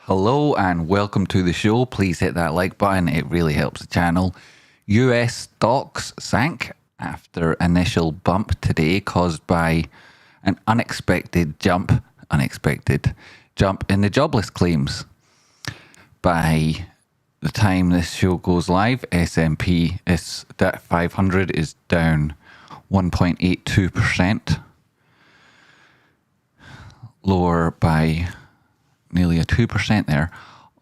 Hello and welcome to the show. Please hit that like button. It really helps the channel. US stocks sank after initial bump today caused by an unexpected jump in the jobless claims. By the time this show goes live, S&P 500 is down 1.82%, lower by nearly a 2% there.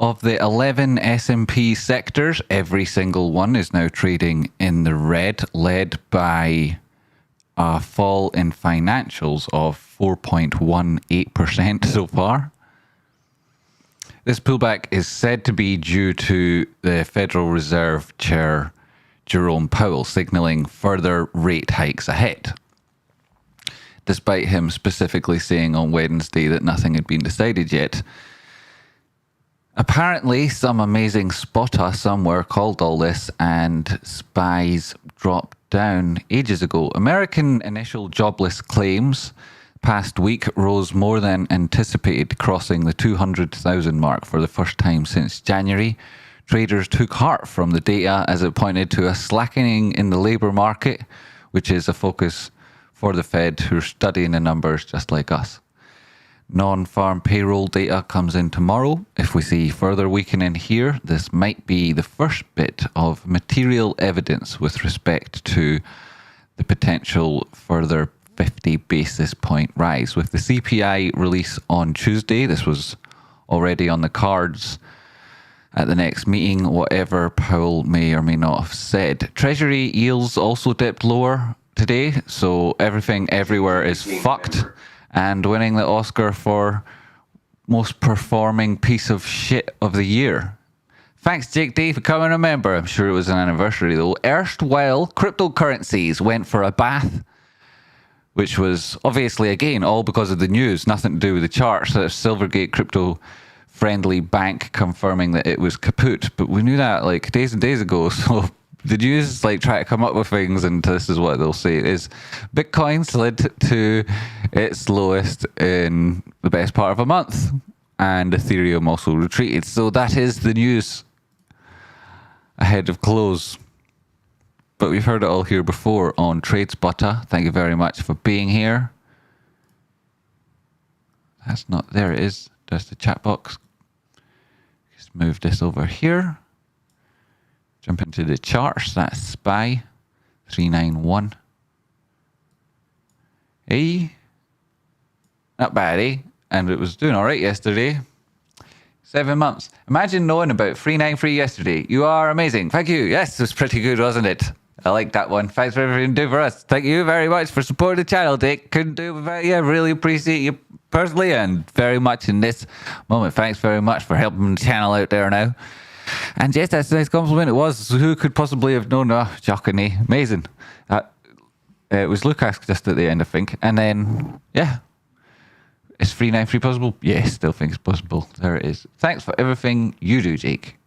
Of the 11 S&P sectors, every single one is now trading in the red, led by a fall in financials of 4.18% so far. This pullback is said to be due to the Federal Reserve Chair Jerome Powell signaling further rate hikes ahead, despite him specifically saying on Wednesday that nothing had been decided yet. Apparently, some amazing spotter somewhere called all this, and SPYs dropped down ages ago. American initial jobless claims past week rose more than anticipated, crossing the 200,000 mark for the first time since January. Traders took heart from the data as it pointed to a slackening in the labour market, which is a focus for the Fed, who are studying the numbers just like us. Non-farm payroll data comes in tomorrow. If we see further weakening here, this might be the first bit of material evidence with respect to the potential further 50 basis point rise. With the CPI release on Tuesday, this was already on the cards at the next meeting, whatever Powell may or may not have said. Treasury yields also dipped lower today, so everything everywhere is fucked and winning the Oscar for most performing piece of shit of the year. Thanks, Jake D, for coming a member. I'm sure it was an anniversary though. Erstwhile cryptocurrencies went for a bath, which was obviously, again, all because of the news, nothing to do with the charts. Silvergate crypto-friendly bank confirming that it was kaput. But we knew that like days and days ago, so the news like try to come up with things, and this is what they'll say is Bitcoin slid to its lowest in the best part of a month, and Ethereum also retreated. So that is the news ahead of close. But we've heard it all here before on Tradespotting. Thank you very much for being here. That's not, there it is. There's the chat box. Just move this over here. Jump into the charts. That's SPY 391. Hey. Not bad, eh? And it was doing all right yesterday. 7 months. Imagine knowing about 393 yesterday. You are amazing. Thank you. Yes, it was pretty good, wasn't it? I like that one. Thanks for everything you do for us. Thank you very much for supporting the channel, Dick. Couldn't do it without you. Really appreciate you personally and very much in this moment. Thanks very much for helping the channel out there now. And yes, that's a nice compliment. It was. Who could possibly have known? Oh, shocking, amazing. It was Lucas just at the end, I think. And then, yeah. Is 393 possible? Yes, still think it's possible. There it is. Thanks for everything you do, Jake.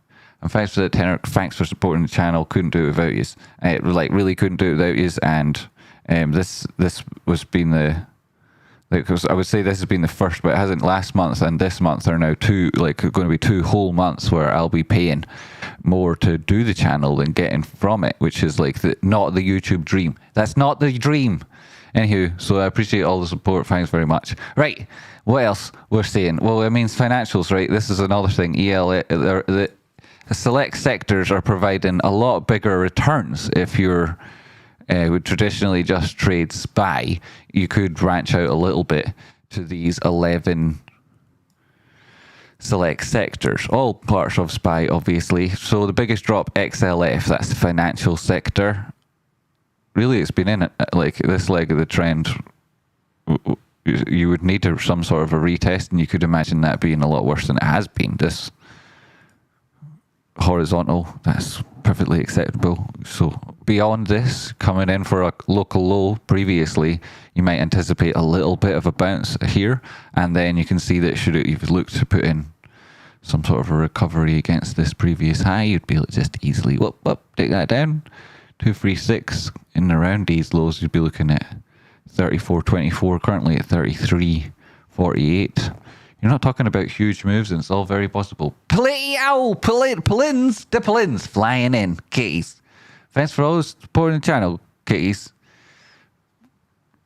And thanks for the tenor. Thanks for supporting the channel. Couldn't do it without you. Really couldn't do it without you. And this was been the, because I would say this has been the first, but it hasn't. Last month and this month are now going to be 2 whole months where I'll be paying more to do the channel than getting from it, which is like not the YouTube dream. That's not the dream. Anywho, so I appreciate all the support. Thanks very much. Right, what else we're saying? Well, it means financials, right? This is another thing. The select sectors are providing a lot bigger returns. If you're would traditionally just trade SPY, you could branch out a little bit to these 11 select sectors, all parts of SPY, obviously. So the biggest drop, XLF, that's the financial sector. Really, it's been in it, like this leg of the trend. You would need some sort of a retest, and you could imagine that being a lot worse than it has been. This horizontal, that's perfectly acceptable. So beyond this, coming in for a local low previously, you might anticipate a little bit of a bounce here, and then you can see that should it even look to put in some sort of a recovery against this previous high, you'd be able to just easily take that down. 236 in around these lows, you'd be looking at 34.24, currently at 33.48. You're not talking about huge moves, and it's all very possible. Pull-ins flying in, kitties. Thanks for always supporting the channel, kitties.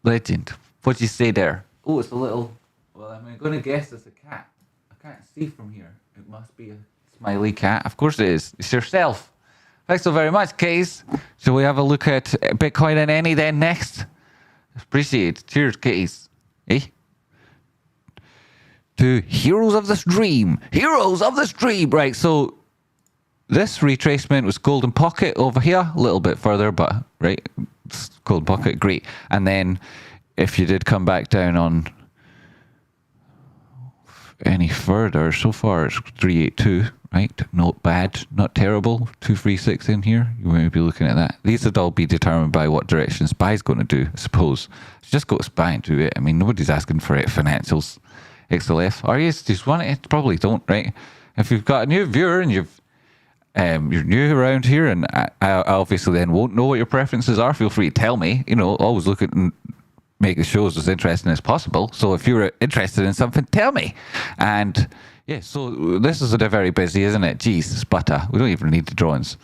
Legend. What'd you say there? Oh, it's a little... Well, I'm going to guess it's a cat. I can't see from here. It must be a smiley cat. Of course it is. It's yourself. Thanks so very much, kitties. Shall we have a look at Bitcoin and any then next? Appreciate it. Cheers, kitties. Eh? To heroes of the stream. Heroes of the stream. Right, so this retracement was golden pocket over here. A little bit further, but right. Golden pocket, great. And then if you did come back down on any further, so far it's 382, right? Not bad, not terrible. 236 in here. You may be looking at that. These would all be determined by what direction SPY's going to do, I suppose. Just go to SPY and do it. I mean, nobody's asking for it. Financials. XLF. Are you just want it? Probably don't, right? If you've got a new viewer and you're new around here, and I obviously then won't know what your preferences are, feel free to tell me. You know, always look at and make the shows as interesting as possible. So if you're interested in something, tell me. And yeah, so this is very busy, isn't it? Jeez, sputter. We don't even need the drawings.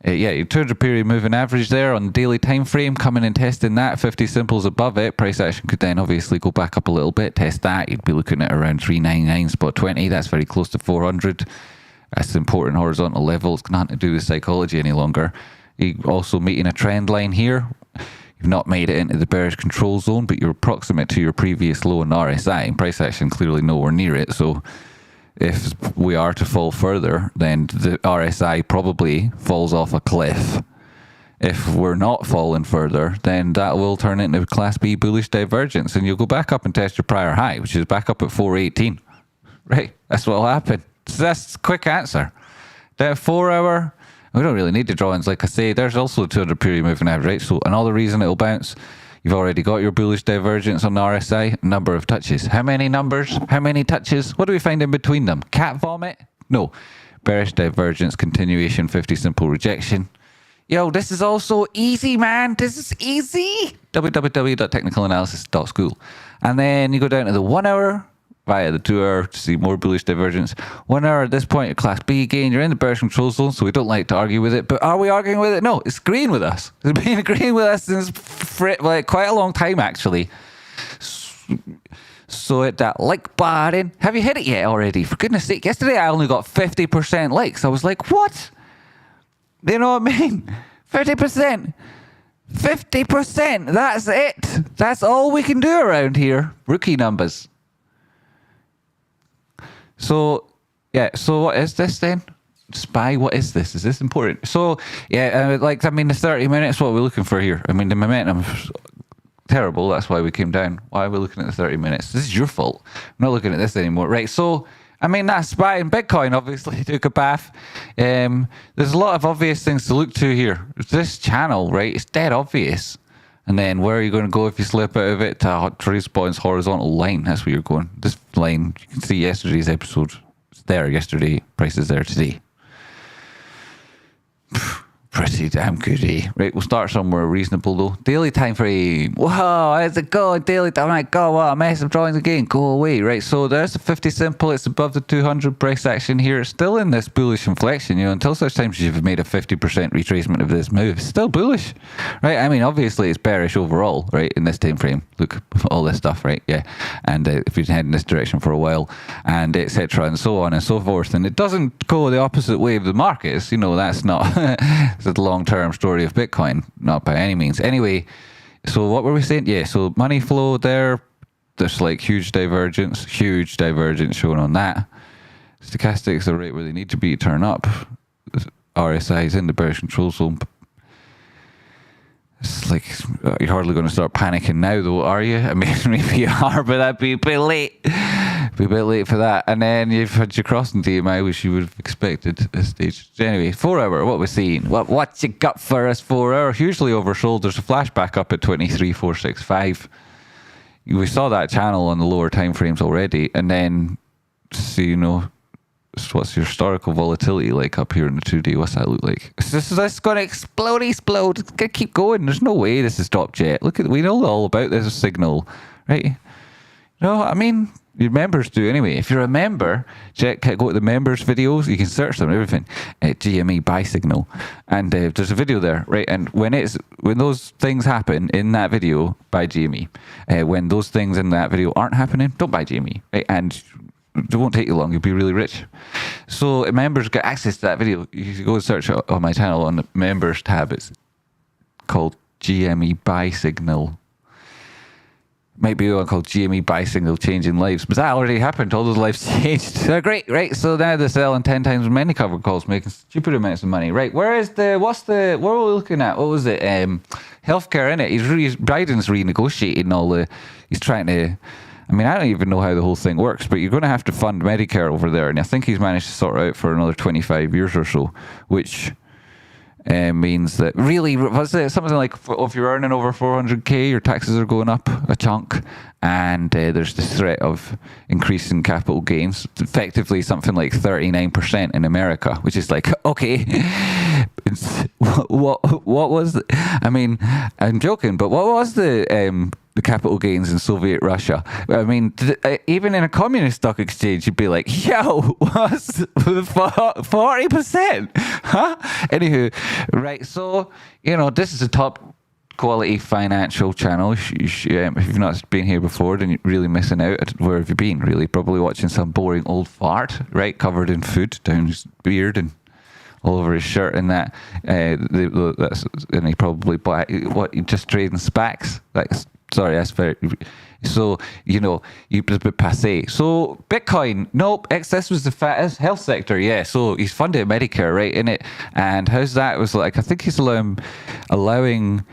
Yeah, your 200 period moving average there on the daily time frame, coming and testing that. 50 simples above it. Price action could then obviously go back up a little bit. Test that. You'd be looking at around 399 spot 20. That's very close to 400. That's an important horizontal level. It's nothing to do with psychology any longer. You're also meeting a trend line here. You've not made it into the bearish control zone, but you're approximate to your previous low in RSI. And price action clearly nowhere near it. So if we are to fall further, then the RSI probably falls off a cliff. If we're not falling further, then that will turn into Class B bullish divergence, and you'll go back up and test your prior high, which is back up at 418. Right? That's what will happen. So that's a quick answer. That 4 hour, we don't really need the drawings. Like I say, there's also a 200 period moving average, right? So another reason it'll bounce. You've already got your bullish divergence on the RSI, number of touches. How many numbers? How many touches? What do we find in between them? Cat vomit? No. Bearish divergence, continuation, 50 simple rejection. Yo, this is also easy, man. This is easy. www.technicalanalysis.school. And then you go down to the 1 hour via the 2 hour to see more bullish divergence. 1 hour at this point, your Class B again. You're in the bearish control zone, so we don't like to argue with it. But are we arguing with it? No, it's agreeing with us. It's been agreeing with us since like quite a long time, actually. So hit that like button. Have you hit it yet already? For goodness sake, yesterday I only got 50% likes. I was like, what? You know what I mean? 50%. 50%. That's it. That's all we can do around here. Rookie numbers. So, yeah, so what is this then? SPY, what is this? Is this important? So, yeah, like, I mean, the 30 minutes, what are we looking for here? I mean, the momentum's terrible. That's why we came down. Why are we looking at the 30 minutes? This is your fault. I'm not looking at this anymore. Right, so, I mean, that's SPY and Bitcoin, obviously, took a bath. There's a lot of obvious things to look to here. This channel, right, it's dead obvious. And then where are you going to go if you slip out of it? To Tradespotting's horizontal line. That's where you're going. This line, you can see yesterday's episode. It's there yesterday. Price is there today. Pretty damn good, eh? Right, we'll start somewhere reasonable though. Daily time frame. Whoa, how's it going? Daily time. Oh my god, what a mess of drawings again. Go away. Right, so there's the 50 simple. It's above the 200 price action here. It's still in this bullish inflection, you know, until such times you've made a 50% retracement of this move. It's still bullish, right? I mean, obviously it's bearish overall, right, in this time frame. Look, all this stuff, right? Yeah. And if you've been heading this direction for a while, and etc. and so on and so forth, and it doesn't go the opposite way of the markets, you know, that's not... the long-term story of Bitcoin, not by any means. Anyway, so what were we saying? Yeah, so money flow there, there's like huge divergence shown on that. Stochastics are right where they need to be to turn up. RSI is in the bearish control zone. It's like, you're hardly going to start panicking now though, are you? I mean, maybe you are, but that'd be a bit late. Be a bit late for that. And then you've had your crossing DMI, which you would have expected at this stage. Anyway, 4 hour, what we're seeing. What you got for us 4 hour? Hugely oversold. There's a flash back up at 23,465. We saw that channel on the lower time frames already. And then, so you know, what's your historical volatility like up here in the 2D? What's that look like? This is going to explode. It's going to keep going. There's no way this is stopped yet. Look at, we know all about this signal, right? No, I mean, Your members do anyway. If you're a member, go to the members videos. You can search them and everything. GME Buy Signal, and there's a video there, right? And when those things happen in that video, buy GME. When those things in that video aren't happening, don't buy GME, right? And it won't take you long. You'll be really rich. So members get access to that video. You can go and search on my channel on the members tab. It's called GME Buy Signal. Might be one called GME Buy Signal Changing Lives, but that already happened. All those lives changed. They're great, right? So now they're selling 10 times as many covered calls, making stupid amounts of money, right? What are we looking at? What was it? Healthcare, innit? Biden's renegotiating he's trying to, I mean, I don't even know how the whole thing works, but you're going to have to fund Medicare over there, and I think he's managed to sort it out for another 25 years or so, which means that really, was it something like if you're earning over 400k, your taxes are going up a chunk, and there's this threat of increasing capital gains, effectively something like 39% in America, which is like, okay, what was I mean, I'm joking, but what was the capital gains in Soviet Russia? I mean, even in a communist stock exchange, you'd be like, yo, what's 40%? Huh? Anywho, right, so, this is a top quality financial channel. If you've not been here before, then you're really missing out. Where have you been, really? Probably watching some boring old fart, right, covered in food, down his beard and all over his shirt, and that. And he probably bought, just trading SPACs? Sorry, that's very... So, you a bit passé. So, Bitcoin, nope, this was the health sector, yeah. So, he's funded Medicare, right, in it. And how's that? It was like, I think he's allowing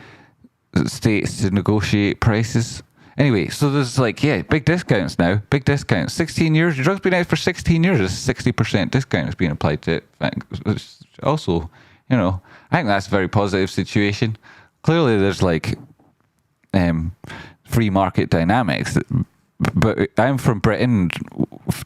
states to negotiate prices. Anyway, so there's big discounts now. Big discounts. 16 years. Your drug's been out for 16 years. There's a 60% discount is being applied to it. Also, I think that's a very positive situation. Clearly, there's free market dynamics, but I'm from Britain,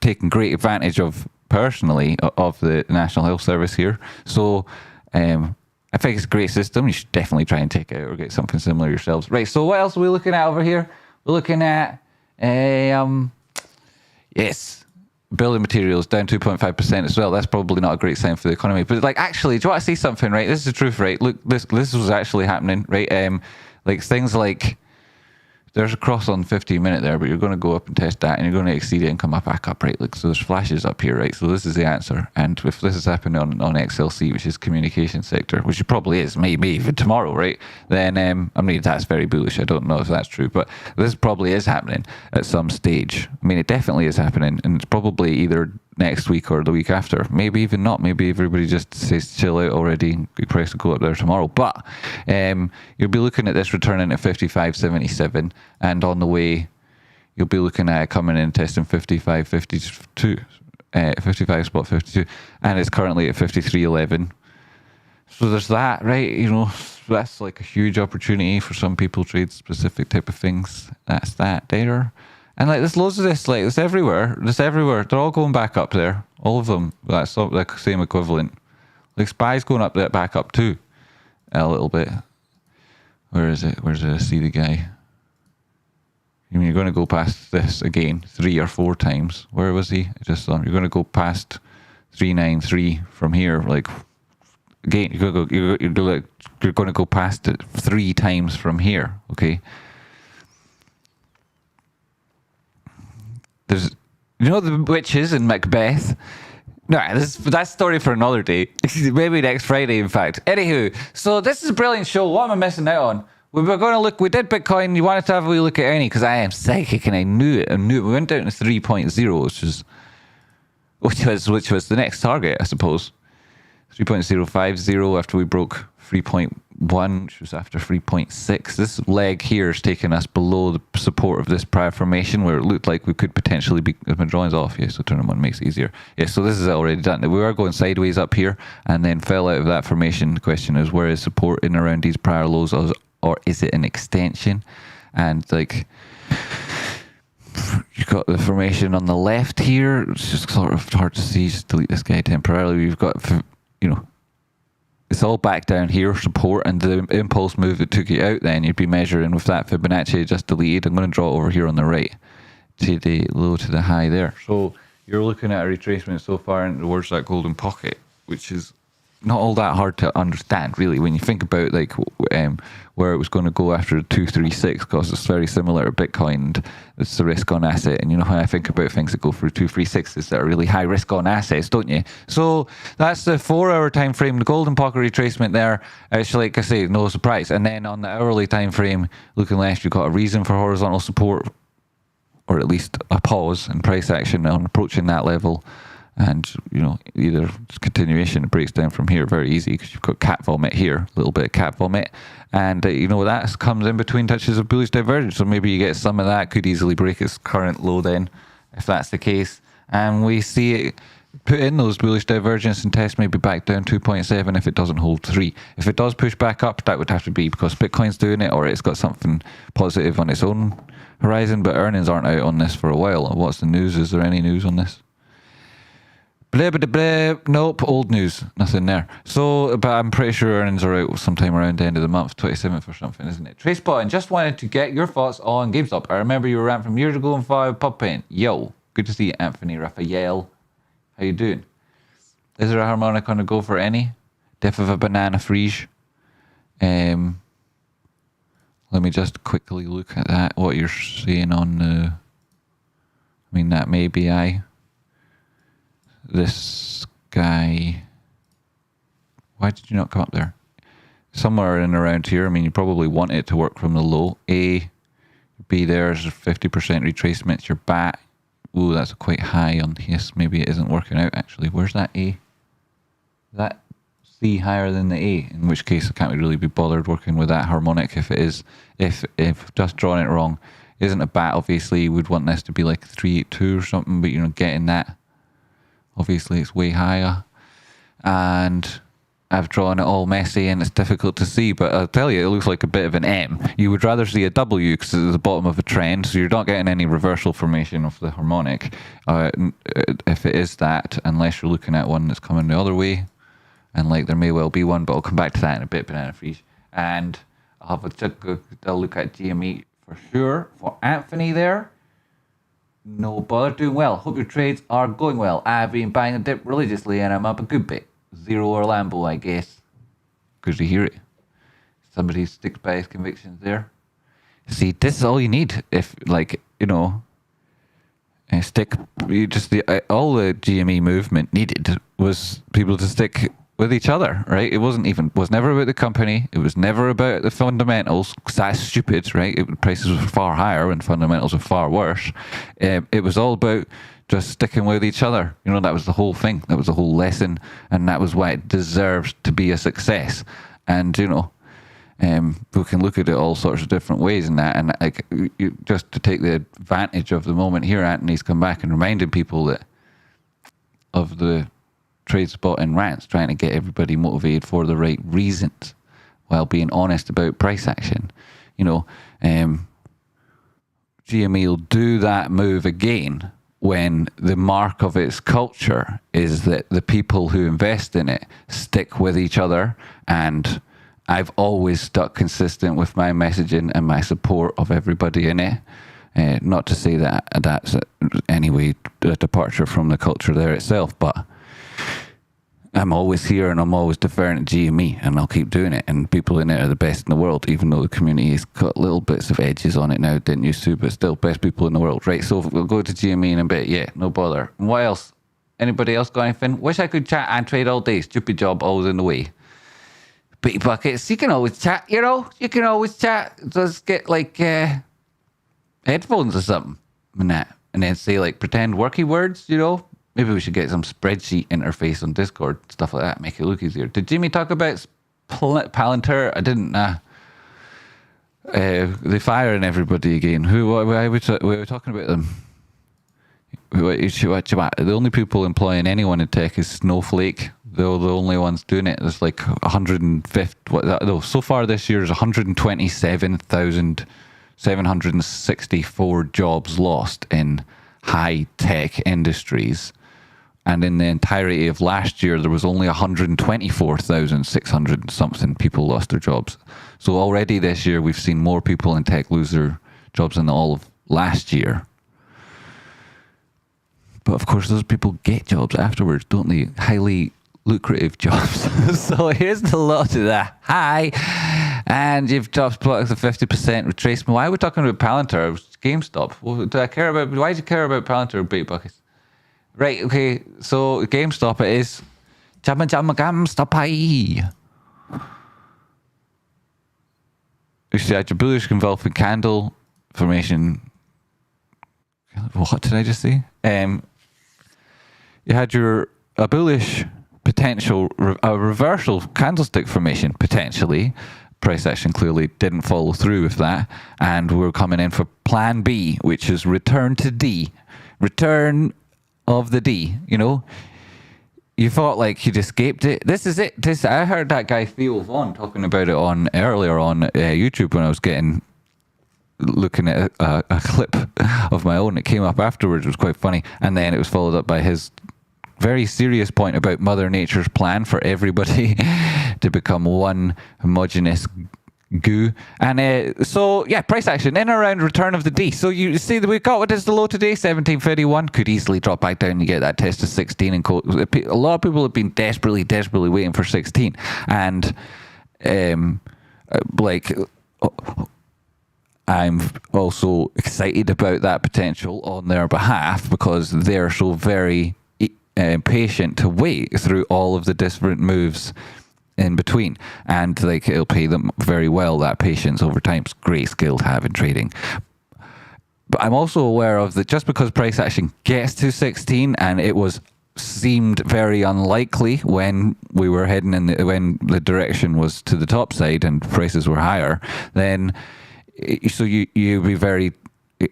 taking great advantage personally of the National Health Service here. So I think it's a great system. You should definitely try and take it out or get something similar yourselves. Right, so what else are we looking at over here? We're looking at building materials down 2.5% as well. That's probably not a great sign for the economy. But actually, do you want to see something, right? This is the truth, right? Look, this was actually happening, right? Things like, there's a cross on 15-minute there, but you're going to go up and test that, and you're going to exceed it and come back up, right? So there's flashes up here, right? So this is the answer. And if this is happening on XLC, which is communication sector, which it probably is, maybe even tomorrow, right? Then, that's very bullish. I don't know if that's true, but this probably is happening at some stage. I mean, it definitely is happening, and it's probably either next week or the week after. Maybe even not. Maybe everybody just says chill out already. The price will go up there tomorrow. But you'll be looking at this returning at 55.77, and on the way, you'll be looking at it coming in testing 55.52, 55 spot 52, and it's currently at 53.11. So there's that, right? That's like a huge opportunity for some people trade specific type of things. That's that there. And there's loads of this, it's everywhere. They're all going back up there. All of them. That's the same equivalent. SPY's going up there, back up too. A little bit. Where is it? Where did I see the guy? I mean, you're going to go past this again 3 or 4 times. Where was he? You're going to go past 393 from here. Again, you're going to go past it 3 times from here. Okay. There's, the witches in Macbeth. No, that's story for another day. Maybe next Friday, in fact. Anywho, so this is a brilliant show. What am I missing out on? We were going to look. We did Bitcoin. You wanted to have a wee look at any because I am psychic and I knew it. We went down to 3.0, which was the next target, I suppose. 3.050 after we broke 3.1, which was after 3.6. This leg here is taking us below the support of this prior formation where it looked like we could potentially be... My drawing's off, yeah, so turn them on makes it easier. Yeah, so this is already done. We were going sideways up here and then fell out of that formation. The question is, where is support in around these prior lows, or is it an extension? And you've got the formation on the left here. It's just sort of hard to see. Just delete this guy temporarily. We've got... it's all back down here, support, and the impulse move that took you out, then you'd be measuring with that Fibonacci just deleted. I'm going to draw it over here on the right. to the low to the high there. So you're looking at a retracement so far towards that golden pocket, which is not all that hard to understand, really, when you think about like where it was going to go after 236, because it's very similar to Bitcoin. And it's the risk on asset, and you know how I think about things that go through 236s that are really high risk on assets, don't you? So that's the 4-hour time frame. The golden pocket retracement there, actually, like I say, no surprise. And then on the hourly time frame, looking left, you've got a reason for horizontal support, or at least a pause in price action on approaching that level. And, you know, either continuation, it breaks down from here very easy because you've got cat vomit here, a little bit of cat vomit. And, you know, that comes in between touches of bullish divergence. So maybe you get some of that, could easily break its current low then, if that's the case. And we see it put in those bullish divergence and test maybe back down 2.7 if it doesn't hold 3. If it does push back up, that would have to be because Bitcoin's doing it or it's got something positive on its own horizon. But earnings aren't out on this for a while. What's the news? Is there any news on this? Blah, blah, blah. Nope, old news, nothing there. So, but I'm pretty sure earnings are out sometime around the end of the month, 27th or something, isn't it? Tradespotting, just wanted to get your thoughts on GameStop. I remember you were around from years ago and 5 pub paint. Yo, good to see you, Anthony Raphael. How you doing? Is there a harmonic on the go for any? Death of a banana freeze. Let me just quickly look at that, what you're seeing on the... I mean, that may be this guy, why did you not come up there? Somewhere in around here. I mean, you probably want it to work from the low. A, B, there's 50% retracements. Your bat, ooh, that's quite high on his. Maybe it isn't working out actually. Where's that A? Is that C higher than the A? In which case, I can't really be bothered working with that harmonic if it is. If just drawing it wrong isn't a bat, obviously you would want this to be like 382 or something, but you know, getting that. Obviously, it's way higher, and I've drawn it all messy, and it's difficult to see, but I'll tell you, it looks like a bit of an M. You would rather see a W because it's at the bottom of a trend, so you're not getting any reversal formation of the harmonic, if it is that, unless you're looking at one that's coming the other way, and like there may well be one, but I'll come back to that in a bit, banana freeze. And I'll have a look at GME for sure, for Anthony there. No bother, doing well. Hope your trades are going well. I've been buying a dip religiously and I'm up a good bit. Zero or Lambo, I guess. Good to hear it. Somebody sticks by his convictions there. See, this is all you need. If, like, you know, all the GME movement needed was people to stick with each other, right? It was never about the company. It was never about the fundamentals, because that's stupid, right? Prices were far higher and fundamentals were far worse. It was all about just sticking with each other. You know, that was the whole thing. That was the whole lesson, and that was why it deserves to be a success. And, you know, we can look at it all sorts of different ways in that, and like just to take the advantage of the moment here, Anthony's come back and reminded people that of the Tradespotting rants, trying to get everybody motivated for the right reasons while being honest about price action. You know, GME will do that move again when the mark of its culture is that the people who invest in it stick with each other, and I've always stuck consistent with my messaging and my support of everybody in it. Not to say that that's anyway a departure from the culture there itself, but I'm always here and I'm always deferring to GME, and I'll keep doing it. And people in it are the best in the world, even though the community has got little bits of edges on it now, didn't used to, but still best people in the world, right? So we'll go to GME in a bit. Yeah, no bother. And what else? Anybody else got anything? Wish I could chat and trade all day. Stupid job, always in the way. Bitty buckets, you can always chat, you know? You can always chat. Just get like headphones or something and that. And then say like pretend worky words, you know? Maybe we should get some spreadsheet interface on Discord, stuff like that, make it look easier. Did Jimmy talk about Palantir? I didn't. They firing everybody again. Why we were talking about them? The only people employing anyone in tech is Snowflake. They're the only ones doing it. There's like 150. So far this year is 127,764 jobs lost in high tech industries. And in the entirety of last year, there was only 124,600 something people lost their jobs. So already this year, we've seen more people in tech lose their jobs than all of last year. But of course, those people get jobs afterwards, don't they? Highly lucrative jobs. So here's the low to the high. And you've dropped blocks of 50% retracement. Why are we talking about Palantir? It was GameStop. Well, do I care about? Why do you care about Palantir or Bait Buckets? Right. Okay. So GameStop it is. Jamma jamma GameStop. You had your bullish engulfing candle formation. What did I just say? You had a bullish potential, a reversal candlestick formation potentially. Price action clearly didn't follow through with that, and we're coming in for Plan B, which is return to D, return of the D. You know, you thought like you'd escaped it. This is it. I heard that guy Theo Vaughn talking about it earlier on YouTube when I was looking at a clip of my own. It came up afterwards. It was quite funny, and then it was followed up by his very serious point about Mother Nature's plan for everybody to become one homogeneous goo. And so yeah, price action in and around return of the D. So you see that we've got, what is the low today? 17.51. Could easily drop back down and get that test to 16. And a lot of people have been desperately waiting for 16. And I'm also excited about that potential on their behalf, because they're so very patient to wait through all of the different moves in between, and like it'll pay them very well, that patience over time. It's a great skill to have in trading. But I'm also aware of that just because price action gets to 16, and it seemed very unlikely when we were heading when the direction was to the top side and prices were higher, then so you'd be very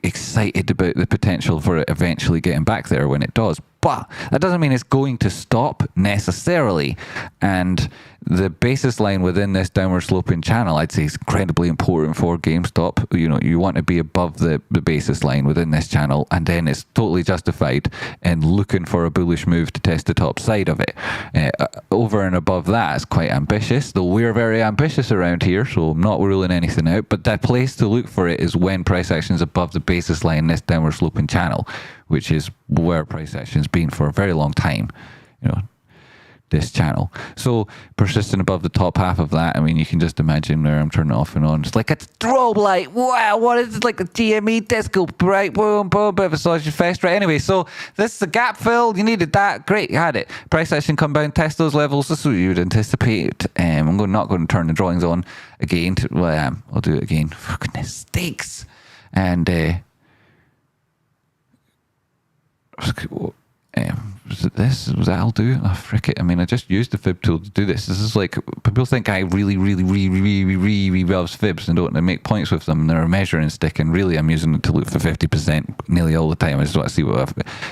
excited about the potential for it eventually getting back there when it does. But that doesn't mean it's going to stop necessarily. And the basis line within this downward sloping channel, I'd say, is incredibly important for GameStop. You know, you want to be above the basis line within this channel, and then it's totally justified in looking for a bullish move to test the top side of it. Over and above that is quite ambitious, though we're very ambitious around here, so I'm not ruling anything out. But that place to look for it is when price action is above the basis line in this downward sloping channel, which is where price action's been for a very long time, you know, this channel. So persisting above the top half of that, I mean, you can just imagine where I'm turning it off and on. It's like a strobe light. Wow, what is it? Like a GME disco, right? Boom, boom, bit of a sausage fest, right? Anyway, so this is a gap fill. You needed that. Great, you had it. Price action come down, test those levels. This is what you would anticipate. I'm not going to turn the drawings on again. I'll do it again. For goodness sakes. And was it this? Was that I'll do? Oh, frick it. I mean, I just used the fib tool to do this. This is like, people think I really love fibs and don't make points with them, and they're a measuring stick, and really I'm using it to look for 50% nearly all the time. I just want to see what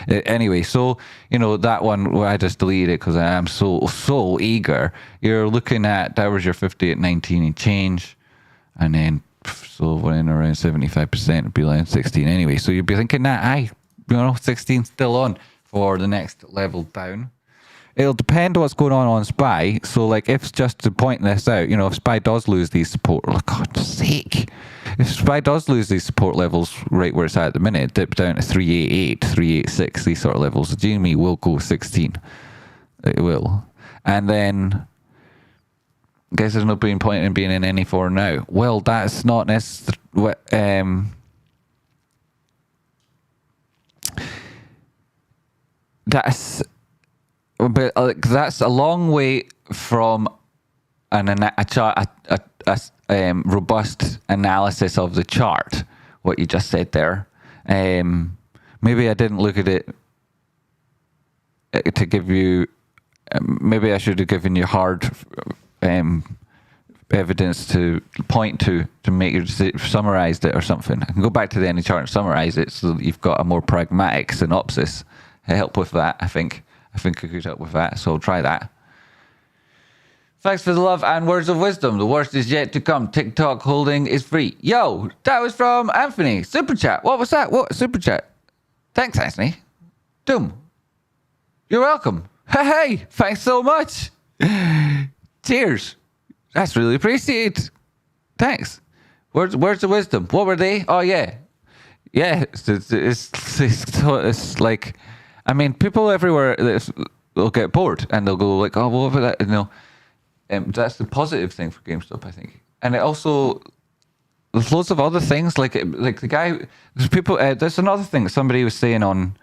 anyway, so, you know, that one where I just deleted it because I am so eager. You're looking at, that was your 50 at 19 and change, and then so when around 75%, it'd be like 16 anyway. So you'd be thinking that, 16 still on for the next level down. It'll depend on what's going on SPY. So, like, if just to point this out, you know, if SPY does lose these support, for God's sake, if SPY does lose these support levels right where it's at the minute, dip down to 388, 386, these sort of levels, the GME will go 16. It will. And then, I guess there's no point in being in any for now. Well, that's not necessarily that's a long way from a robust analysis of the chart. What you just said there. Maybe I didn't look at it to give you. Maybe I should have given you hard evidence to point to make you summarized it or something. I can go back to the any chart and summarize it so that you've got a more pragmatic synopsis. Help with that, I think I could help with that, so try that. Thanks for the love and words of wisdom. The worst is yet to come. TikTok holding is free. Yo, that was from Anthony. Super chat. What was that? What? Super chat. Thanks, Anthony. Doom. You're welcome. Hey, thanks so much. Cheers. That's really appreciated. Thanks. Words of wisdom. What were they? Oh, yeah. Yeah, it's like, I mean, people everywhere, they'll get bored and they'll go like, oh, what about that? You know, that's the positive thing for GameStop, I think. And it also, there's loads of other things like the guy. There's people. There's another thing that somebody was saying on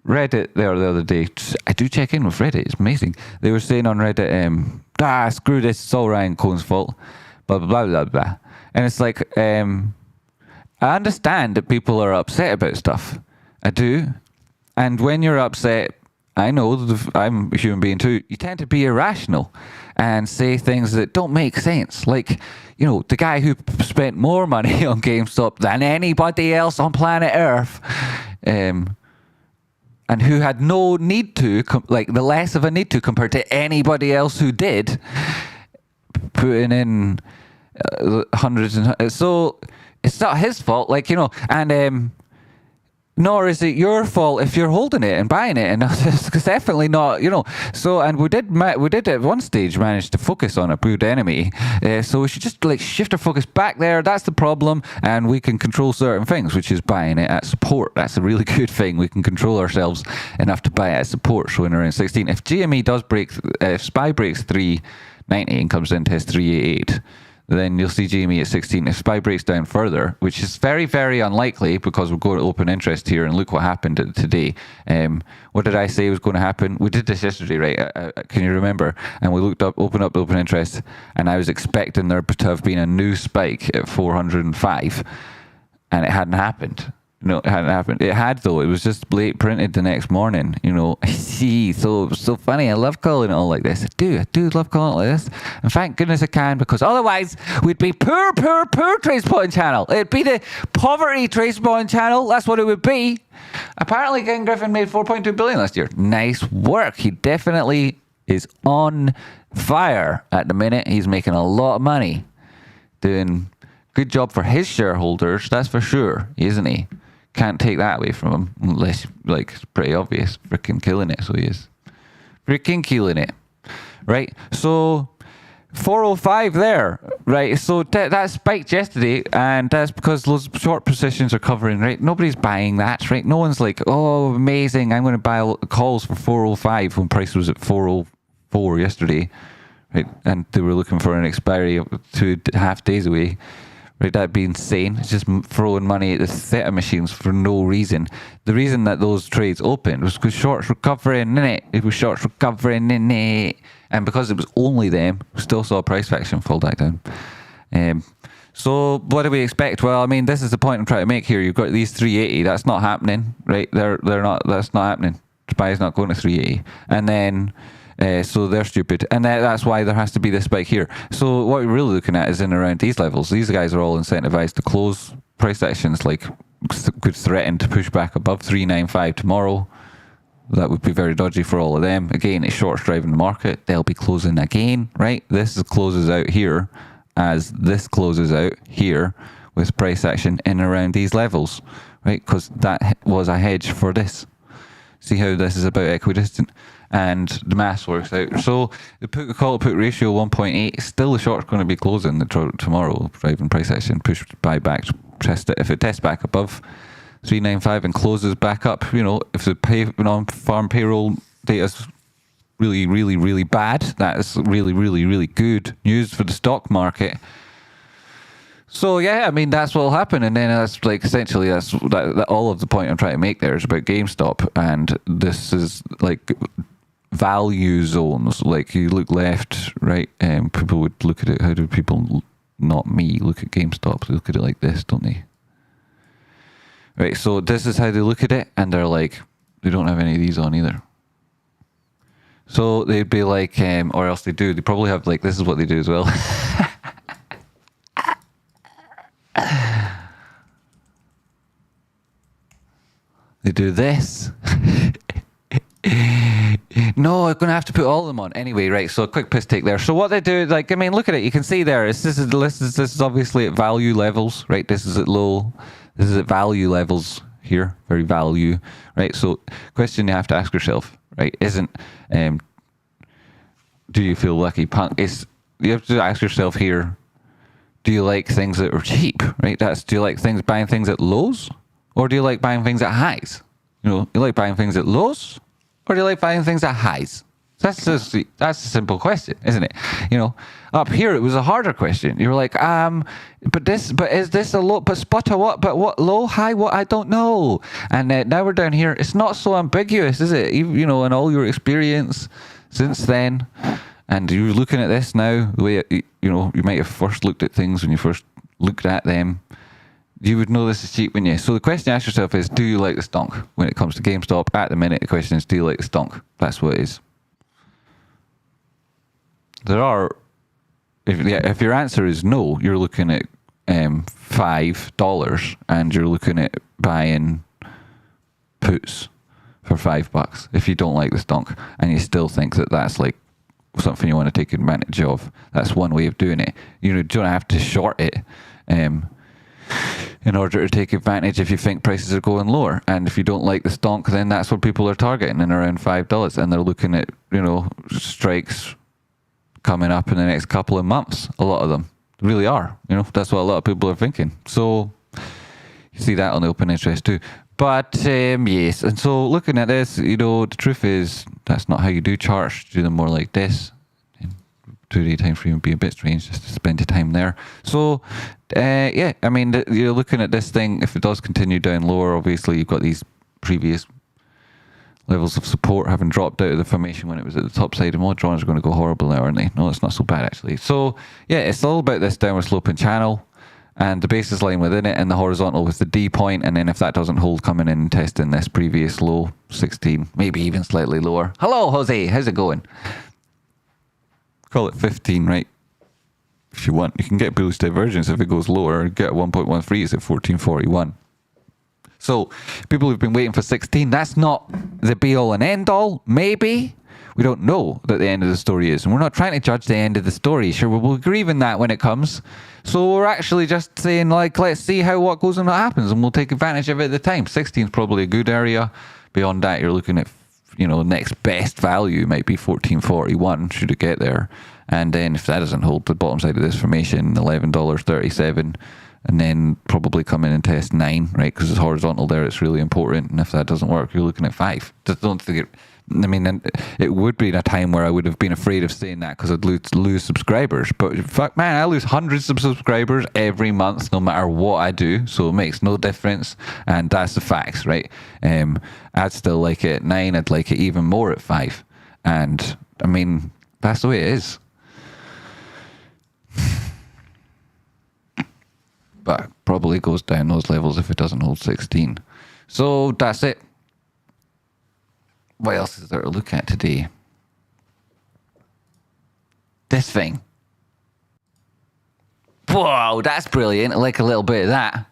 Reddit there the other day. I do check in with Reddit. It's amazing. They were saying on Reddit, screw this. It's all Ryan Cohen's fault. Blah blah blah blah blah. And it's like, I understand that people are upset about stuff. I do. And when you're upset, I know I'm a human being too. You tend to be irrational and say things that don't make sense. Like, you know, the guy who spent more money on GameStop than anybody else on planet Earth, and who had no need to, like the less of a need to compared to anybody else who did, putting in hundreds and so it's not his fault. Like, you know, and nor is it your fault if you're holding it and buying it, and it's definitely not, you know. So, and we did at one stage manage to focus on a good enemy. So we should just like shift our focus back there. That's the problem, and we can control certain things, which is buying it at support. That's a really good thing. We can control ourselves enough to buy it at support, showing around 16. If GME does break, if SPY breaks 390 and comes into his 388. Then you'll see GME at 16. If SPY breaks down further, which is very, very unlikely because we're going to open interest here, and look what happened today. What did I say was going to happen? We did this yesterday, right? Can you remember? And we looked up, open interest, and I was expecting there to have been a new spike at 405, and it hadn't happened. No, it hadn't happened. It had, though. It was just late printed the next morning, you know. See, so funny. I love calling it all like this. I do love calling it like this. And thank goodness I can, because otherwise we'd be poor Tradespotting channel. It'd be the poverty Tradespotting channel. That's what it would be. Apparently, Ken Griffin made 4.2 billion last year. Nice work. He definitely is on fire at the minute. He's making a lot of money. Doing good job for his shareholders, that's for sure, isn't he? Can't take that away from him, unless, like, it's pretty obvious. Freaking killing it, so he is. Freaking killing it. Right, so 405 there, right? So that spiked yesterday, and that's because those short positions are covering, right? Nobody's buying that, right? No one's like, oh, amazing, I'm going to buy calls for 405 when price was at 404 yesterday, right? And they were looking for an expiry of 2.5 days away. Right, that'd be insane. It's just throwing money at the theta machines for no reason. The reason that those trades opened was because shorts were covering in it. It was shorts were covering in it. And because it was only them, we still saw price action fall back down. So what do we expect? Well, I mean, this is the point I'm trying to make here. You've got these 380. That's not happening, right? They're not. That's not happening. SPY's not going to 380. And then so they're stupid, and that's why there has to be this spike here. So what we're really looking at is in around these levels. These guys are all incentivized to close price actions, like could threaten to push back above 395 tomorrow. That would be very dodgy for all of them. Again, it's shorts driving the market. They'll be closing again, right? This closes out here as this closes out here with price action in around these levels, right? Because that was a hedge for this. See how this is about equidistant, and the maths works out. So the call to put ratio 1.8, still the short's going to be closing tomorrow, driving price action, push buy back, test it. If it tests back above 395 and closes back up, you know, if the non-farm payroll data is really, really, really bad, that is really, really, really good news for the stock market. So yeah, I mean, that's what will happen, and then that's like essentially that's that all of the point I'm trying to make there is about GameStop, and this is like value zones. Like you look left, right, and people would look at it. How do people, not me, look at GameStop? They look at it like this, don't they? Right. So this is how they look at it, and they're like, they don't have any of these on either. So they'd be like, or else they do. They probably have like, this is what they do as well. They do this. No, I'm going to have to put all of them on. Anyway, right, so a quick piss take there. So what they do, like, I mean, look at it. You can see there, this is obviously at value levels, right? This is at low. This is at value levels here, very value, right? So question you have to ask yourself, right, isn't, do you feel lucky? You have to ask yourself here, do you like things that are cheap, right? Do you like buying things at lows? Or do you like buying things at highs? You know, you like buying things at lows, or do you like buying things at highs? That's a simple question, isn't it? You know, up here it was a harder question. You were like, but is this a low? But spot a what? But what low, high? What? I don't know. And now we're down here. It's not so ambiguous, is it? You know, in all your experience since then, and you're looking at this now, the way you know you might have first looked at things when you first looked at them. You would know this is cheap, wouldn't you? So the question to ask yourself is, do you like the stonk? When it comes to GameStop, at the minute, the question is, do you like the stonk? That's what it is. There are, if your answer is no, you're looking at $5 and you're looking at buying puts for $5 if you don't like the stonk and you still think that that's like something you want to take advantage of. That's one way of doing it. You don't have to short it in order to take advantage if you think prices are going lower. And if you don't like the stonk, then that's what people are targeting in around $5, and they're looking at, you know, strikes coming up in the next couple of months. A lot of them really are. You know, that's what a lot of people are thinking. So you see that on the open interest too. But yes, and so looking at this, you know, the truth is that's not how you do charts. Do them more like this. 2-day time frame would be a bit strange just to spend your time there. So yeah, I mean, you're looking at this thing. If it does continue down lower, obviously you've got these previous levels of support having dropped out of the formation when it was at the top side, and more drawings are going to go horrible now, aren't they? No, it's not so bad actually. So yeah, it's all about this downward sloping channel and the basis line within it, and the horizontal with the D point, and then if that doesn't hold, coming in and testing this previous low 16, maybe even slightly lower. Hello Jose, how's it going? Call it 15, right? If you want, you can get bullish divergence if it goes lower. Get 1.13 is at 1441. So people who've been waiting for 16, that's not the be all and end all. Maybe we don't know that the end of the story is, and we're not trying to judge the end of the story. Sure, we'll grieve in that when it comes. So we're actually just saying, like, let's see how what goes and what happens, and we'll take advantage of it at the time. 16 is probably a good area. Beyond that, you're looking at, you know, next best value might be 1441 should it get there. And then if that doesn't hold, the bottom side of this formation, $11.37, and then probably come in and test 9, right? Because it's horizontal there, it's really important. And if that doesn't work, you're looking at 5. Just don't think it, I mean, it would be in a time where I would have been afraid of saying that because I'd lose subscribers. But fuck, man, I lose hundreds of subscribers every month, no matter what I do. So it makes no difference. And that's the facts, right? I'd still like it at 9. I'd like it even more at 5. And I mean, that's the way it is. But probably goes down those levels if it doesn't hold 16. So that's it. What else is there to look at today? This thing. Whoa, that's brilliant. I like a little bit of that.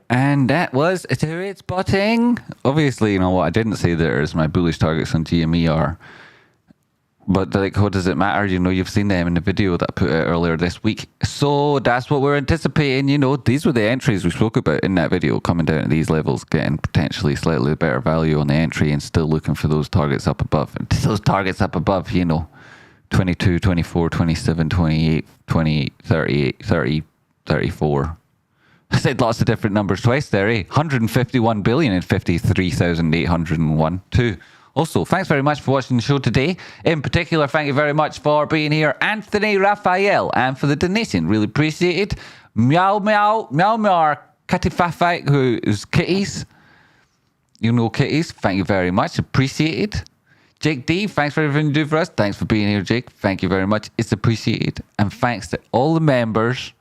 And that was Tradespotting. Obviously, you know what I didn't say there is my bullish targets on GME are. But like, what does it matter? You know, you've seen them in the video that I put out earlier this week. So that's what we're anticipating. You know, these were the entries we spoke about in that video, coming down to these levels, getting potentially slightly better value on the entry and still looking for those targets up above. And those targets up above, you know, 22, 24, 27, 28, 28, 38, 30, 34. I said lots of different numbers twice there, eh? 151 billion and 53,801 too. Also, thanks very much for watching the show today. In particular, thank you very much for being here, Anthony Raphael, and for the donation. Really appreciate it. Meow meow meow meow Kitty Fafite, who is kitties. You know kitties. Thank you very much. Appreciate it. Jake D, thanks for everything you do for us. Thanks for being here, Jake. Thank you very much. It's appreciated. And thanks to all the members,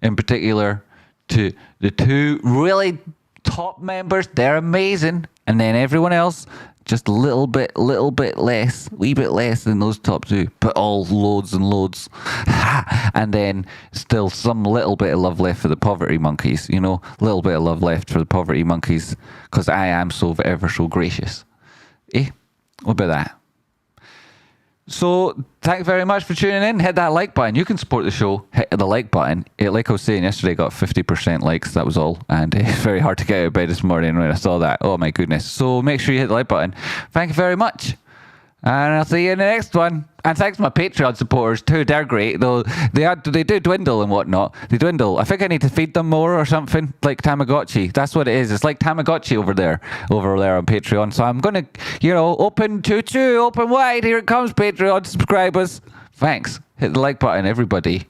in particular to the 2 really top members. They're amazing. And then everyone else, just a little bit less, wee bit less than those top 2, but all loads and loads. And then still some little bit of love left for the poverty monkeys, you know, a little bit of love left for the poverty monkeys, because I am so ever so gracious. Eh? What about that? So thanks very much for tuning in. Hit that like button. You can support the show. Hit the like button. Like I was saying yesterday, got 50% likes. That was all. And it's very hard to get out of bed this morning when I saw that. Oh my goodness. So make sure you hit the like button. Thank you very much. And I'll see you in the next one. And thanks to my Patreon supporters too. They're great. Though they do dwindle and whatnot. They dwindle. I think I need to feed them more or something, like Tamagotchi. That's what it is. It's like Tamagotchi over there on Patreon. So I'm gonna, open open wide. Here it comes, Patreon subscribers. Thanks. Hit the like button, everybody.